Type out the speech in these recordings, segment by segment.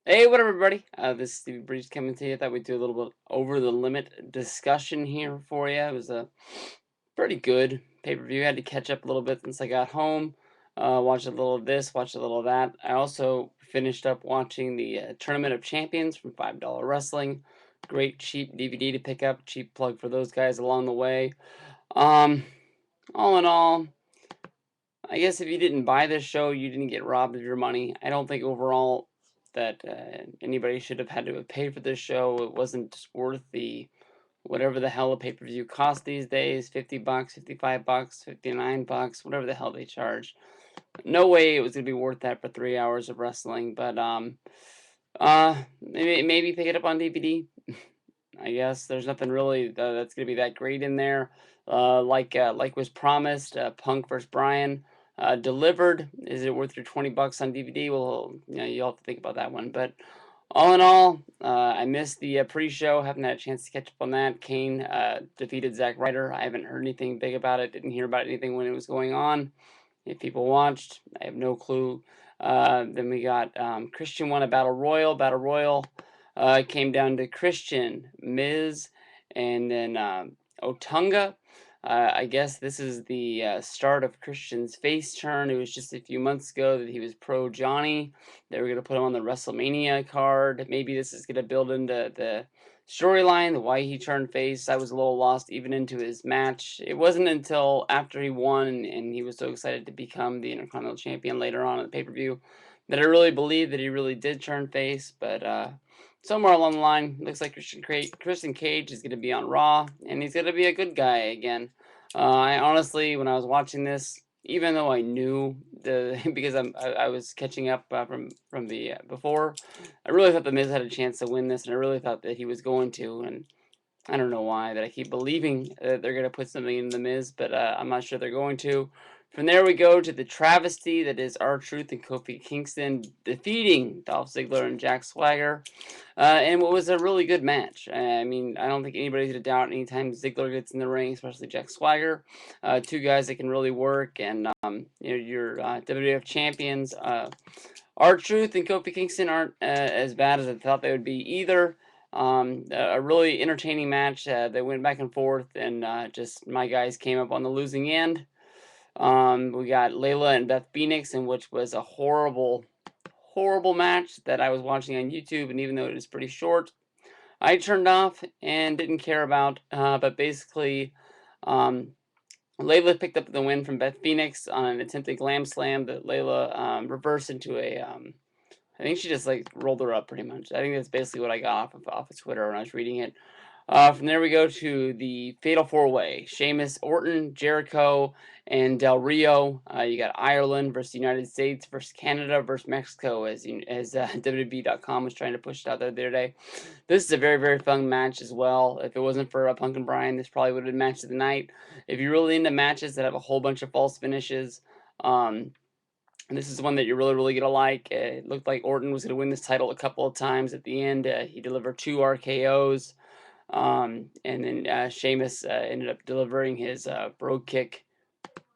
Hey, what up, everybody? This is Stevie Breeze coming to you. Thought we'd do a little bit over the limit discussion here for you. It was a pretty good pay-per-view. Had to catch up a little bit since I got home. Watched a little of this, watched a little of that. I also finished up watching the Tournament of Champions from $5 Wrestling. Great cheap DVD to pick up. Cheap plug for those guys along the way. Um, all in all, I guess if you didn't buy this show, you didn't get robbed of your money. I don't think overall that anybody should have had to have paid for this show. It wasn't worth the whatever the hell a pay-per-view costs these days, $50, $55, $59, whatever the hell they charge. No way it was gonna be worth that for 3 hours of wrestling, but maybe pick it up on DVD. I guess there's nothing really that's gonna be that great in there. Like was promised, Punk versus Bryan delivered. Is it worth your $20 on DVD? Well, you'll have to think about that one. But all in all, I missed the pre-show. Haven't had a chance to catch up on that. Kane defeated Zack Ryder. I haven't heard anything big about it. Didn't hear about anything when it was going on. If people watched, I have no clue. Then we got Christian won a battle royal. Battle royal came down to Christian, Miz, and then Otunga. I guess this is the start of Christian's face turn. It was just a few months ago that he was pro Johnny. They were going to put him on the WrestleMania card. Maybe this is going to build into the storyline, why he turned face. I was a little lost even into his match. It wasn't until after he won and he was so excited to become the Intercontinental Champion later on in the pay-per-view that I really believed that he really did turn face. But somewhere along the line, looks like Christian Cage is going to be on Raw, and he's going to be a good guy again. I honestly, when I was watching this, even though I knew the because I was catching up from the before, I really thought the Miz had a chance to win this, and I really thought that he was going to. And I don't know why that I keep believing that they're going to put something in the Miz, but I'm not sure they're going to. From there we go to the travesty that is R-Truth and Kofi Kingston defeating Dolph Ziggler and Jack Swagger, and what was a really good match. I mean, I don't think anybody's going to doubt anytime Ziggler gets in the ring, especially Jack Swagger. Two guys that can really work, and your WWF champions. R-Truth and Kofi Kingston aren't as bad as I thought they would be either. A really entertaining match. They went back and forth, and just my guys came up on the losing end. We got Layla and Beth Phoenix, in which was a horrible, horrible match that I was watching on YouTube, and even though it is pretty short, I turned off and didn't care about. But basically, um, Layla picked up the win from Beth Phoenix on an attempted glam slam that Layla reversed into a I think she just like rolled her up pretty much. I think that's basically what I got off of Twitter when I was reading it. From there we go to the Fatal Four Way: Sheamus, Orton, Jericho, and Del Rio. You got Ireland versus the United States versus Canada versus Mexico, as WWE.com was trying to push it out there the other day. This is a very fun match as well. If it wasn't for Punk and Bryan, this probably would have been match of the night. If you're really into matches that have a whole bunch of false finishes, and this is one that you're really gonna like. It looked like Orton was gonna win this title a couple of times at the end. He delivered 2 RKO's, and then Sheamus ended up delivering his brogue kick.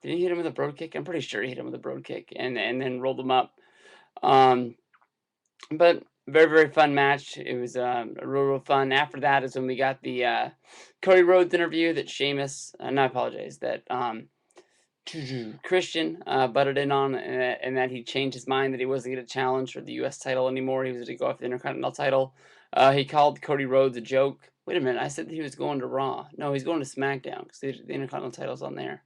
Did he hit him with a brogue kick? I'm pretty sure he hit him with a brogue kick, and then rolled him up. Um, but very fun match. It was real fun. After that is when we got the Cody Rhodes interview that Sheamus. No, I apologize. That Christian butted in on, and that he changed his mind that he wasn't going to challenge for the U.S. title anymore. He was going to go after the Intercontinental title. He called Cody Rhodes a joke. Wait a minute, I said that he was going to Raw. No, he's going to SmackDown because the Intercontinental title's on there.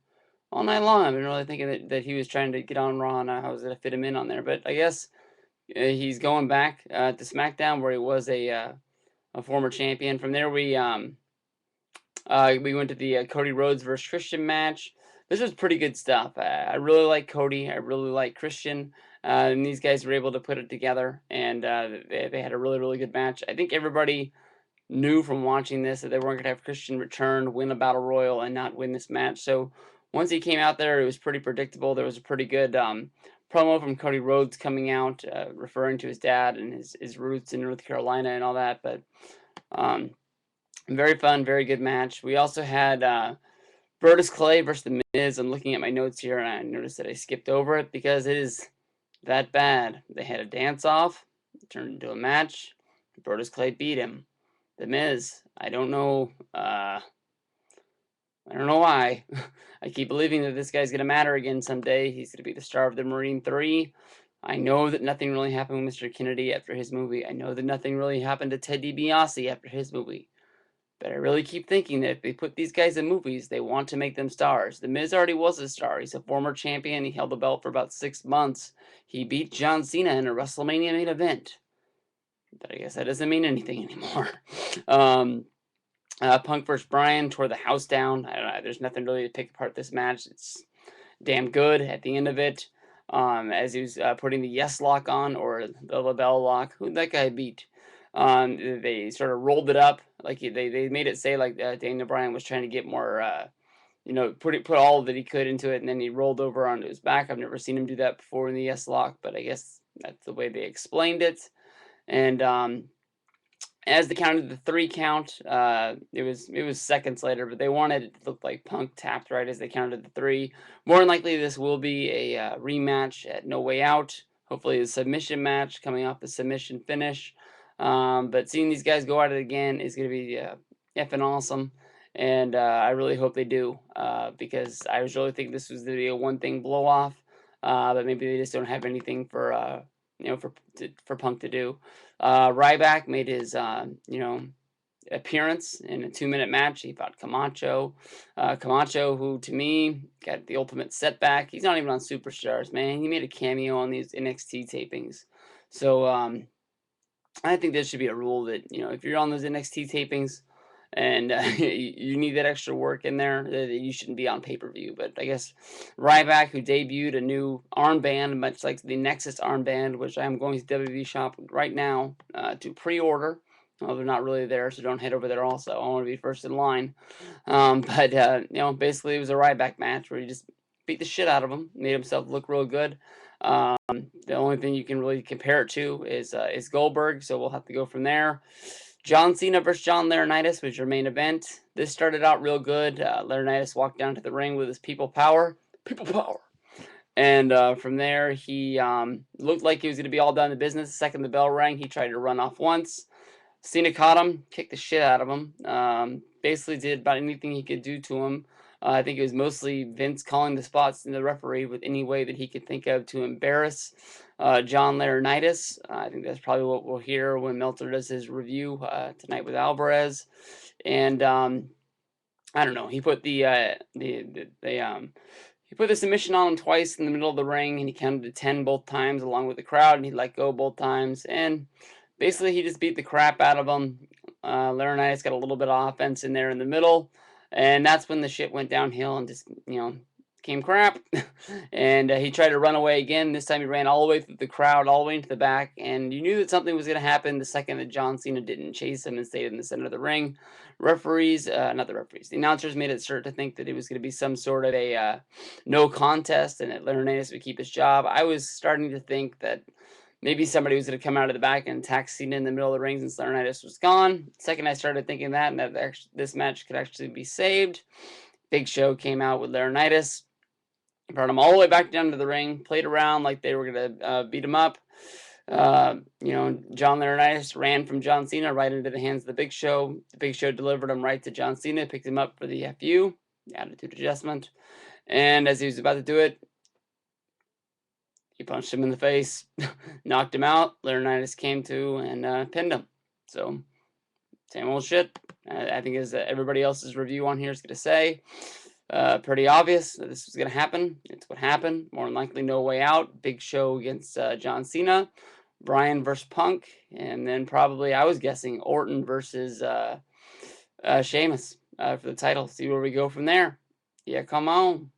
All night long, I've been really thinking that he was trying to get on Raw and I was going to fit him in on there. But I guess he's going back to SmackDown where he was a former champion. From there, we went to the Cody Rhodes versus Christian match. This was pretty good stuff. I really like Cody. I really like Christian. And these guys were able to put it together, and they had a really good match. I think everybody knew from watching this that they weren't going to have Christian return, win a battle royal, and not win this match. So once he came out there, it was pretty predictable. There was a pretty good promo from Cody Rhodes coming out, referring to his dad and his roots in North Carolina and all that. But very fun, very good match. We also had Brodus Clay versus The Miz. I'm looking at my notes here, and I noticed that I skipped over it because it is that bad. They had a dance-off. turned into a match. Brodus Clay beat him. The Miz, I don't know. I don't know why. I keep believing that this guy's going to matter again someday. He's going to be the star of the Marine 3. I know that nothing really happened with Mr. Kennedy after his movie. I know that nothing really happened to Ted DiBiase after his movie. But I really keep thinking that if they put these guys in movies, they want to make them stars. The Miz already was a star. He's a former champion. He held the belt for about 6 months. He beat John Cena in a WrestleMania main event. But I guess that doesn't mean anything anymore. Punk vs. Bryan tore the house down. I don't know. There's nothing really to pick apart this match. It's damn good at the end of it. As he was putting the yes lock on, or the LaBelle lock. Who'd that guy beat? They sort of rolled it up. Like they made it say like Daniel Bryan was trying to get more, put all that he could into it, and then he rolled over onto his back. I've never seen him do that before in the yes lock, but I guess that's the way they explained it. And as they counted the 3 count, it was seconds later, but they wanted it to look like Punk tapped right as they counted the 3. More than likely, this will be a rematch at No Way Out. Hopefully, a submission match coming off the submission finish. But seeing these guys go at it again is going to be effing awesome, and I really hope they do, because I was really thinking this was going to be a one-thing blow-off, but maybe they just don't have anything for for Punk to do. Ryback made his appearance in a 2-minute match. He fought Camacho. Camacho, who to me got the ultimate setback. He's not even on Superstars, man. He made a cameo on these NXT tapings. So I think there should be a rule that, if you're on those NXT tapings and you need that extra work in there, that you shouldn't be on pay-per-view. But I guess Ryback, who debuted a new armband, much like the Nexus armband, which I am going to WWE shop right now to pre-order. Well, they're not really there, so don't head over there also. I want to be first in line. But basically it was a Ryback match where he just beat the shit out of him, made himself look real good. The only thing you can really compare it to is Goldberg, so we'll have to go from there. John Cena versus John Laurinaitis was your main event. This started out real good. Laurinaitis walked down to the ring with his people power, and from there he looked like he was going to be all done in business. The second the bell rang, he tried to run off once. Cena caught him, kicked the shit out of him. Basically did about anything he could do to him. I think it was mostly Vince calling the spots in the referee with any way that he could think of to embarrass John Laurinaitis. I think that's probably what we'll hear when Meltzer does his review tonight with Alvarez. And I don't know. He put he put the submission on him twice in the middle of the ring, and he counted to 10 both times along with the crowd, and he let go both times. And basically, he just beat the crap out of him. Laurinaitis got a little bit of offense in there in the middle, and that's when the shit went downhill and just, came crap. And he tried to run away again. This time he ran all the way through the crowd, all the way into the back, and you knew that something was going to happen the second that John Cena didn't chase him and stayed in the center of the ring. The announcers made it sure to think that it was going to be some sort of a no contest and that Laurinaitis would keep his job. I was starting to think that maybe somebody was going to come out of the back and attack Cena in the middle of the ring since Laurinaitis was gone. Second, I started thinking that, and that this match could actually be saved. Big Show came out with Laurinaitis, brought him all the way back down to the ring, played around like they were going to beat him up. John Laurinaitis ran from John Cena right into the hands of the Big Show. The Big Show delivered him right to John Cena, picked him up for the FU, the attitude adjustment. And as he was about to do it, he punched him in the face, knocked him out. Laurinaitis came to and pinned him. So, same old shit. I think as everybody else's review on here is going to say, pretty obvious that this was going to happen. It's what happened. More than likely, No Way Out. Big Show against John Cena. Bryan versus Punk. And then probably, I was guessing, Orton versus Sheamus for the title. See where we go from there. Yeah, come on.